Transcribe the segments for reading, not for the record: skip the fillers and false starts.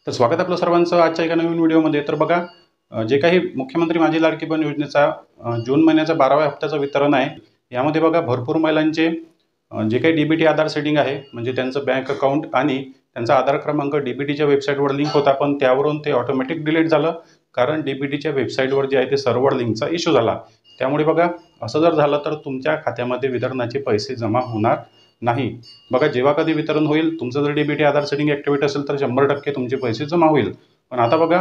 तर स्वागत आपलं सर्वांचं आजच्या एका नवीन व्हिडिओमध्ये। तर बघा, जे काही मुख्यमंत्री माझी लाडकी बहीण योजनेचा जून महिन्याच्या 12व्या हप्त्याचं वितरण आहे। यामध्ये बघा भरपूर महिलांचे जे काही डीबीटी आधार सेटिंग आहे, म्हणजे त्यांचं बँक अकाउंट आणि त्यांचा आधार क्रमांक डीबीटीच्या वेबसाईटवर लिंक होता, पण त्यावरून ते ऑटोमॅटिक डिलीट झालं, कारण डीबीटीच्या वेबसाईटवर जे आहे ते सर्व्हर लिंकचा इश्यू झाला। त्यामुळे बघा, असं जर झालं तर तुमच्या खात्यामध्ये वितरणाचे पैसे जमा होणार नाही। बघा, जेव्हा कधी वितरण होईल, तुमचं जर डीबीटी आधार सेटिंग ॲक्टिव्हेट असेल तर 100% तुमचे पैसे जमा होईल। पण आता बघा,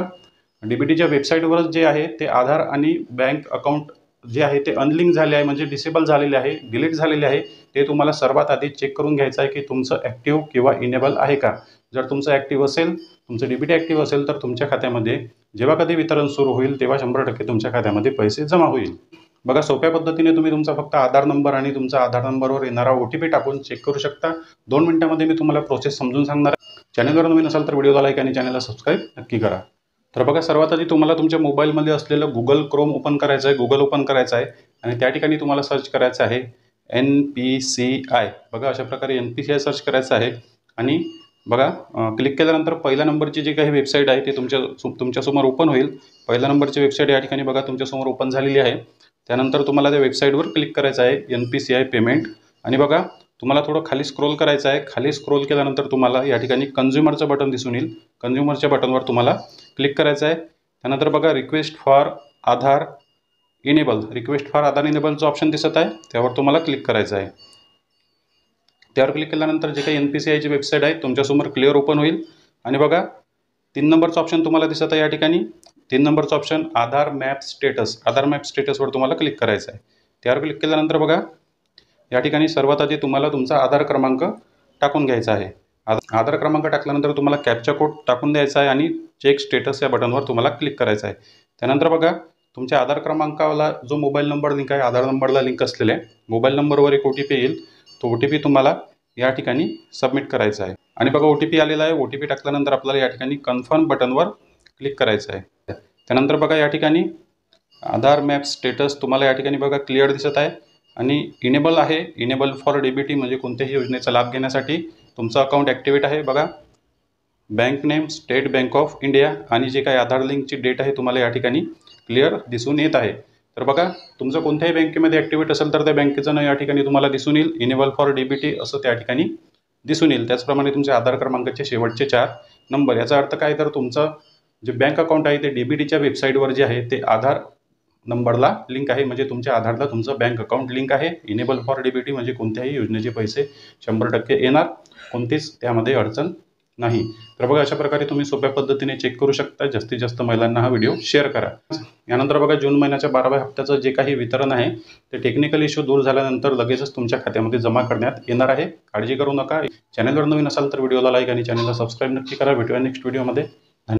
डीबीटीच्या वेबसाईटवरच जे आहे ते आधार आणि बँक अकाउंट जे आहे ते अनलिंक झाले आहे, म्हणजे डिसेबल झालेले आहे, डिलीट झालेले आहे। ते तुम्हाला सर्वात आधी चेक करून घ्यायचं आहे की तुमचं ॲक्टिव्ह किंवा इनेबल आहे का। जर तुमचं ॲक्टिव्ह असेल, तुमचं डीबीटी ॲक्टिव्ह असेल, तर तुमच्या खात्यामध्ये जेव्हा कधी वितरण सुरू होईल तेव्हा 100% तुमच्या खात्यामध्ये पैसे जमा होईल। बघा, सोप्या पद्धतीने तुम्ही तुमचा फक्त आधार नंबर आणि तुमचा आधार नंबरवर येणारा OTP टाकून चेक करू शकता। 2 मिनिटांमध्ये मी तुम्हाला प्रोसेस समजून सांगणार आहे। चॅनलवर नवीन असाल तर व्हिडिओला लाईक आणि चॅनलला सबस्क्राईब नक्की करा। तर बघा, सर्वात आधी तुम्हाला तुमच्या मोबाईलमध्ये असलेलं गुगल क्रोम ओपन करायचं आहे, गुगल ओपन करायचं आहे आणि त्या ठिकाणी तुम्हाला सर्च करायचं आहे NPCI। बघा, अशा प्रकारे NPCI सर्च करायचं आहे आणि बघा, क्लिक केल्यानंतर पहिल्या नंबरची जी काही वेबसाईट आहे ते तुमच्यासमोर ओपन होईल। पहिल्या नंबरची वेबसाईट या ठिकाणी बघा तुमच्यासमोर ओपन झालेली आहे। त्यानंतर तुम्हाला त्या वेबसाईटवर क्लिक करायचं आहे NPCI पेमेंट आणि बघा, तुम्हाला थोडं खाली स्क्रोल करायचं आहे। खाली स्क्रोल केल्यानंतर तुम्हाला या ठिकाणी कन्झ्युमरचं बटन दिसून येईल। कन्झ्युमरच्या बटनवर तुम्हाला क्लिक करायचं आहे। त्यानंतर बघा, रिक्वेस्ट फॉर आधार इनेबलचं ऑप्शन दिसत आहे, त्यावर तुम्हाला क्लिक करायचं आहे। त्यावर क्लिक केल्यानंतर जे काही NPCIची वेबसाईट आहे तुमच्यासमोर क्लिअर ओपन होईल आणि बघा, 3 नंबरचं ऑप्शन तुम्हाला दिसत आहे या ठिकाणी। 3 नंबरचं ऑप्शन आधार मॅप स्टेटसवर तुम्हाला क्लिक करायचं आहे। त्यावर क्लिक केल्यानंतर बघा, या ठिकाणी सर्वात आधी तुम्हाला तुमचा आधार क्रमांक टाकून घ्यायचा आहे। आधार क्रमांक टाकल्यानंतर तुम्हाला कॅप्चा कोड टाकून द्यायचा आहे आणि चेक स्टेटस या बटनवर तुम्हाला क्लिक करायचं आहे। त्यानंतर बघा, तुमच्या आधार क्रमांकाला जो मोबाईल नंबर लिंक आहे, आधार नंबरला लिंक असलेल्या मोबाईल नंबरवर एक OTP येईल। तो OTP तुम्हाला या ठिकाणी सबमिट करायचा आहे आणि बघा, OTP आलेला आहे। OTP टाकल्यानंतर आपल्याला या ठिकाणी कन्फर्म बटनवर क्लिक करायचं आहे। त्यानंतर बघा, या ठिकाणी आधार मॅप स्टेटस तुम्हाला या ठिकाणी बघा क्लिअर दिसत आहे आणि इनेबल आहे। इनेबल फॉर डीबीटी म्हणजे कोणत्याही योजनेचा लाभ घेण्यासाठी तुमचं अकाउंट ॲक्टिव्हेट आहे। बघा, bank name state bank of India आणि जे काही आधार लिंकची डेट आहे तुम्हाला या ठिकाणी क्लिअर दिसून येत आहे। तर बघा, तुमचं कोणत्याही बँकेमध्ये ॲक्टिव्हेट असेल तर त्या बँकेचं नाव या ठिकाणी तुम्हाला दिसून येईल। इनेबल फॉर डीबीटी असं त्या ठिकाणी दिसून येईल। त्याचप्रमाणे तुमच्या आधार क्रमांकाचे शेवटचे 4 नंबर। याचा अर्थ काय, तर तुमचं जे बँक अकाउंट आहे ते डीबीटीच्या वेबसाईटवर जे आहे ते आधार नंबरला लिंक आहे, म्हणजे तुमच्या आधारला तुमचं बँक अकाउंट लिंक आहे। इनेबल फॉर डीबीटी म्हणजे कोणत्याही योजनेचे पैसे 100% येणार, कोणतीच त्यामध्ये अडचण नाही। तर बघा, अशा प्रकारे तुम्ही सोप्या पद्धतीने चेक करू शकता। जास्तीत जास्त महिलांना हा व्हिडिओ शेअर करा। यानंतर बघा, जून महिन्याच्या 12व्या हप्त्याचं जे काही वितरण आहे ते टेक्निकल इश्यू दूर झाल्यानंतर लगेचच तुमच्या खात्यामध्ये जमा करण्यात येणार आहे। काळजी करू नका। चॅनलवर नवीन असाल तर व्हिडिओला लाईक आणि चॅनलला सबस्क्राईब नक्की करा। भेटूया नेक्स्ट व्हिडिओमध्ये।